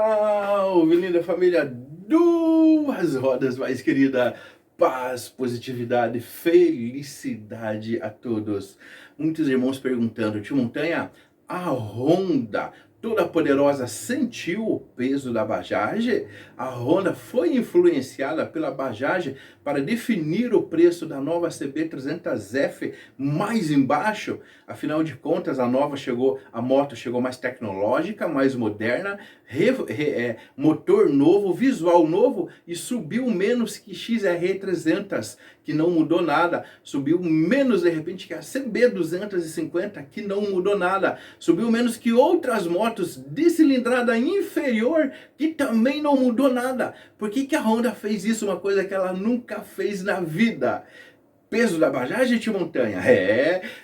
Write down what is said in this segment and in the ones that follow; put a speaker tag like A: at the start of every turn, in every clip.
A: Salve, linda família, duas rodas mais querida, paz, positividade, felicidade a todos. Muitos irmãos perguntando, tio Montanha, a Honda toda poderosa sentiu o peso da Bajaj? A Honda foi influenciada pela Bajaj para definir o preço da nova CB300F mais embaixo? Afinal de contas, a moto chegou mais tecnológica, mais moderna, motor novo, visual novo e subiu menos que XR300, que não mudou nada. Subiu menos de repente que a CB250, que não mudou nada. Subiu menos que outras motos de cilindrada inferior, que também não mudou nada. Por que a Honda fez isso? Uma coisa que ela nunca fez na vida. Peso da Bajaj, tio Montanha?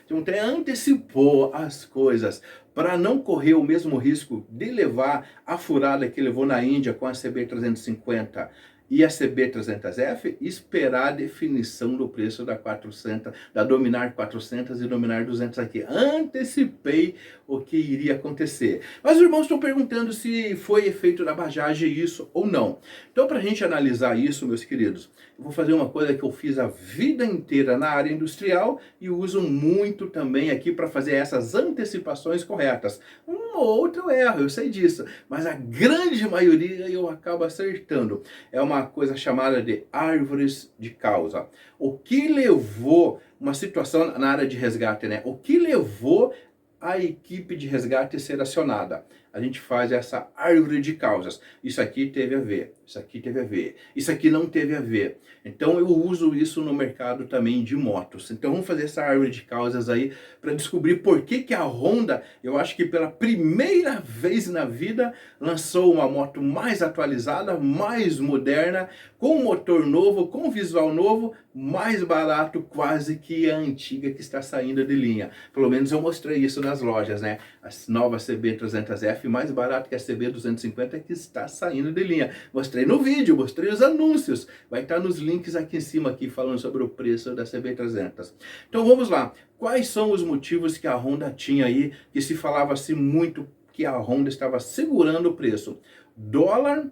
A: Tio Montanha antecipou as coisas para não correr o mesmo risco de levar a furada que levou na Índia com a CB350 e a CB300F, esperar a definição do preço da 400, da Dominar 400 e Dominar 200 aqui. Antecipei o que iria acontecer. Mas os irmãos estão perguntando se foi efeito da Bajaj isso ou não. Então, para a gente analisar isso, meus queridos, eu vou fazer uma coisa que eu fiz a vida inteira na área industrial e uso muito também aqui para fazer essas antecipações corretas. Um ou outro erro, eu sei disso, mas a grande maioria eu acabo acertando. É uma coisa chamada de árvores de causa. O que levou uma situação na área de resgate, né? O que levou a equipe de resgate ser acionada? A gente faz essa árvore de causas. Isso aqui teve a ver, isso aqui teve a ver, isso aqui não teve a ver. Então eu uso isso no mercado também de motos. Então vamos fazer essa árvore de causas aí para descobrir por que a Honda, eu acho que pela primeira vez na vida, lançou uma moto mais atualizada, mais moderna, com motor novo, com visual novo, mais barato quase que a antiga que está saindo de linha. Pelo menos eu mostrei isso nas lojas, né? A nova CB300F mais barato que a CB250 que está saindo de linha. Mostrei no vídeo, mostrei os anúncios. Vai estar nos links aqui em cima aqui falando sobre o preço da CB300. Então vamos lá. Quais são os motivos que a Honda tinha aí, que se falava-se muito que a Honda estava segurando o preço? Dólar,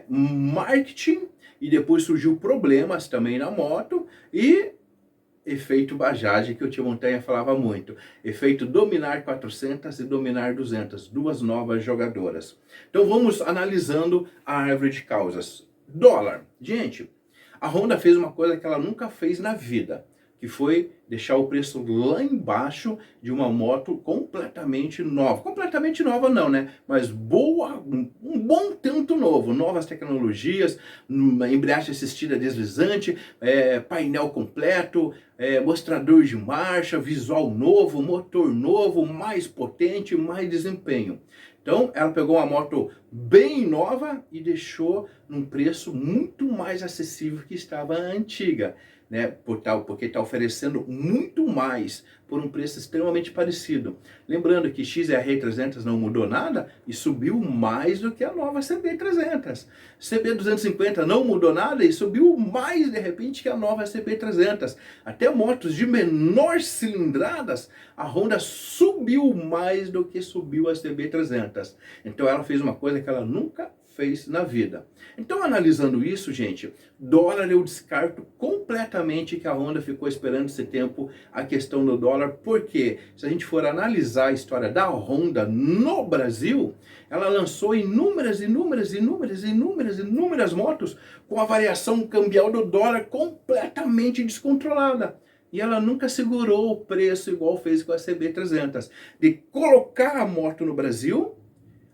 A: marketing, e depois surgiu problemas também na moto, e efeito Bajaj, que o tio Montanha falava muito. Efeito Dominar 400 e Dominar 200, duas novas jogadoras. Então vamos analisando a árvore de causas. Dólar. Gente, a Honda fez uma coisa que ela nunca fez na vida, que foi deixar o preço lá embaixo de uma moto completamente nova. Completamente nova não, né? Mas boa, um bom tanto novo. Novas tecnologias, embreagem assistida deslizante, painel completo, mostrador de marcha, visual novo, motor novo, mais potente, mais desempenho. Então, ela pegou uma moto bem nova e deixou num preço muito mais acessível que estava a antiga, né? Porque está oferecendo muito mais por um preço extremamente parecido. Lembrando que XR300 não mudou nada e subiu mais do que a nova CB300. CB250 não mudou nada e subiu mais de repente que a nova CB300. Até motos de menor cilindradas, a Honda subiu mais do que subiu a CB300. Então ela fez uma coisa que ela nunca fez na vida. Então, analisando isso, gente, dólar eu descarto completamente que a Honda ficou esperando esse tempo a questão do dólar, porque se a gente for analisar a história da Honda no Brasil, ela lançou inúmeras motos com a variação cambial do dólar completamente descontrolada. E ela nunca segurou o preço igual fez com a CB300, de colocar a moto no Brasil,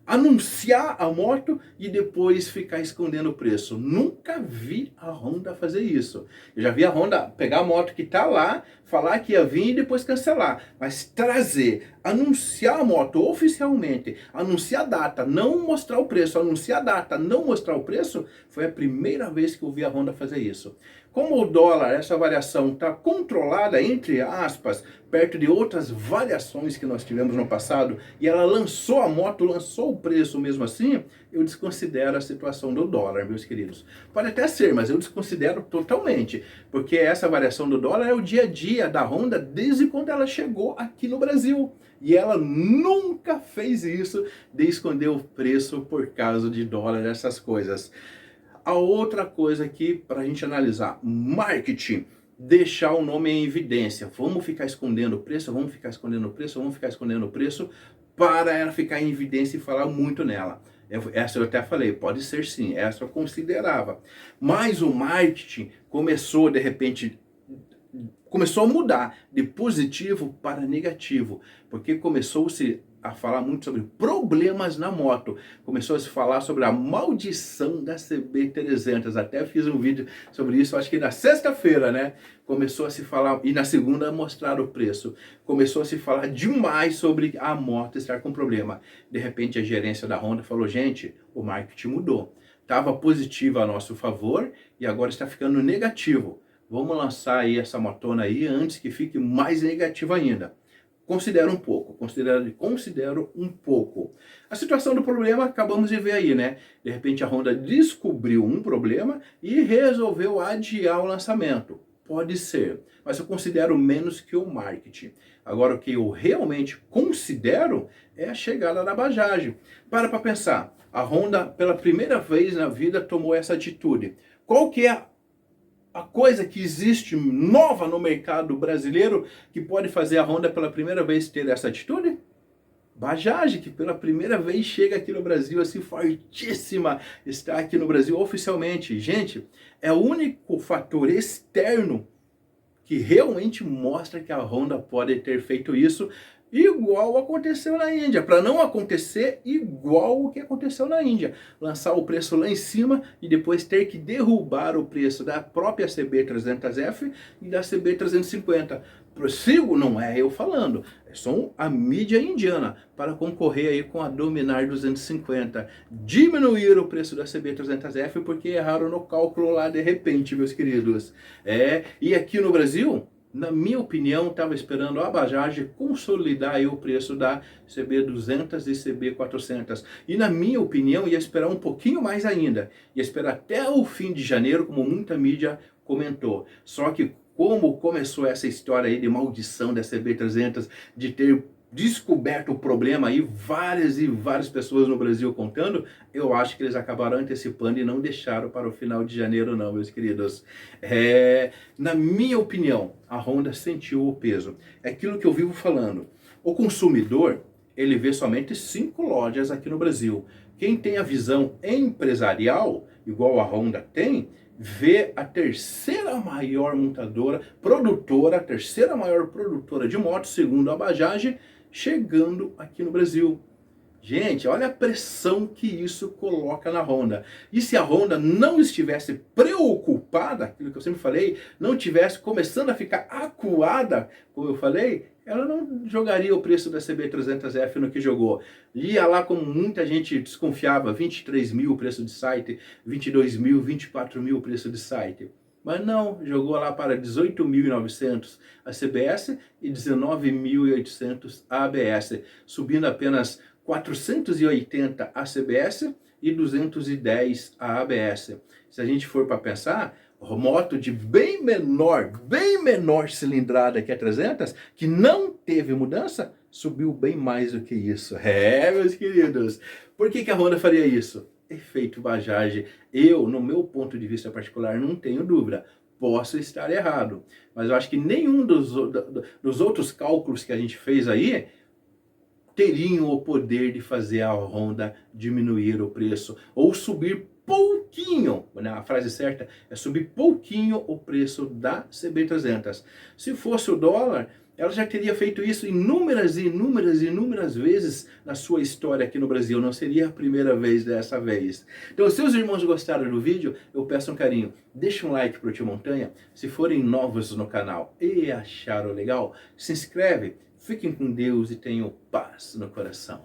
A: anunciar a moto e depois ficar escondendo o preço. Nunca vi a Honda fazer isso. Eu já vi a Honda pegar a moto que está lá, falar que ia vir e depois cancelar. Mas trazer, anunciar a moto oficialmente, anunciar a data, não mostrar o preço, anunciar a data, não mostrar o preço, foi a primeira vez que eu vi a Honda fazer isso. Como o dólar, essa variação está controlada, entre aspas, perto de outras variações que nós tivemos no passado, e ela lançou a moto, lançou o preço mesmo assim, eu desconsidero a situação do dólar, meus queridos. Pode até ser, mas eu desconsidero totalmente, porque essa variação do dólar é o dia a dia da Honda desde quando ela chegou aqui no Brasil. E ela nunca fez isso de esconder o preço por causa de dólar, essas coisas. A outra coisa aqui para a gente analisar, marketing, deixar o nome em evidência. Vamos ficar escondendo o preço, vamos ficar escondendo o preço, vamos ficar escondendo o preço, para ela ficar em evidência e falar muito nela. Essa eu até falei, pode ser sim, essa eu considerava. Mas o marketing começou, de repente, começou a mudar de positivo para negativo, porque começou-se a falar muito sobre problemas na moto, começou a se falar sobre a maldição da CB300, até fiz um vídeo sobre isso, acho que na sexta-feira, né? Começou a se falar, e na segunda mostrar o preço, começou a se falar demais sobre a moto estar com problema. De repente a gerência da Honda falou, gente, o marketing mudou, estava positivo a nosso favor e agora está ficando negativo. Vamos lançar aí essa motona aí antes que fique mais negativo ainda. Considero um pouco, considero um pouco. A situação do problema acabamos de ver aí, né? De repente a Honda descobriu um problema e resolveu adiar o lançamento. Pode ser, mas eu considero menos que o marketing. Agora o que eu realmente considero é a chegada da Bajaj. Para pensar, a Honda pela primeira vez na vida tomou essa atitude. Qual que é a coisa que existe nova no mercado brasileiro que pode fazer a Honda pela primeira vez ter essa atitude? Bajaj, que pela primeira vez chega aqui no Brasil, assim, fortíssima, está aqui no Brasil oficialmente. Gente, é o único fator externo que realmente mostra que a Honda pode ter feito isso, igual aconteceu na Índia, para não acontecer igual o que aconteceu na Índia, lançar o preço lá em cima e depois ter que derrubar o preço da própria CB300F e da CB350. Prossigo, não é eu falando, é só a mídia indiana para concorrer aí com a Dominar 250. Diminuir o preço da CB300F porque erraram no cálculo lá de repente, meus queridos. E aqui no Brasil, na minha opinião, estava esperando a Bajaj consolidar aí o preço da CB200 e CB400. E na minha opinião, ia esperar um pouquinho mais ainda. Ia esperar até o fim de janeiro, como muita mídia comentou. Só que como começou essa história aí de maldição da CB300, de ter descoberto o problema aí, várias e várias pessoas no Brasil contando, eu acho que eles acabaram antecipando e não deixaram para o final de janeiro não, meus queridos. Na minha opinião, a Honda sentiu o peso. É aquilo que eu vivo falando. O consumidor, ele vê somente 5 lojas aqui no Brasil. Quem tem a visão empresarial, igual a Honda tem, vê a terceira maior produtora, a terceira maior produtora de motos, segundo a Bajaj, chegando aqui no Brasil. Gente, olha a pressão que isso coloca na Honda. E se a Honda não estivesse preocupada, aquilo que eu sempre falei, não estivesse começando a ficar acuada, como eu falei, ela não jogaria o preço da CB300F no que jogou. Ia lá como muita gente desconfiava, 23 mil o preço de site, 22 mil, 24 mil o preço de site. Mas não, jogou lá para 18.900 a CBS e 19.800 a ABS, subindo apenas 480 a CBS e 210 a ABS. Se a gente for para pensar, moto de bem menor cilindrada que a 300, que não teve mudança, subiu bem mais do que isso. Meus queridos, por que a Honda faria isso? Efeito Bajaj. Eu, no meu ponto de vista particular, não tenho dúvida. Posso estar errado, mas eu acho que nenhum dos outros cálculos que a gente fez aí teriam o poder de fazer a Honda diminuir o preço ou subir pouquinho, né? A frase certa é subir pouquinho o preço da CB300. Se fosse o dólar, ela já teria feito isso inúmeras vezes na sua história aqui no Brasil. Não seria a primeira vez dessa vez. Então, se os irmãos gostaram do vídeo, eu peço um carinho. Deixa um like pro Tio Montanha. Se forem novos no canal e acharam legal, se inscreve. Fiquem com Deus e tenham paz no coração.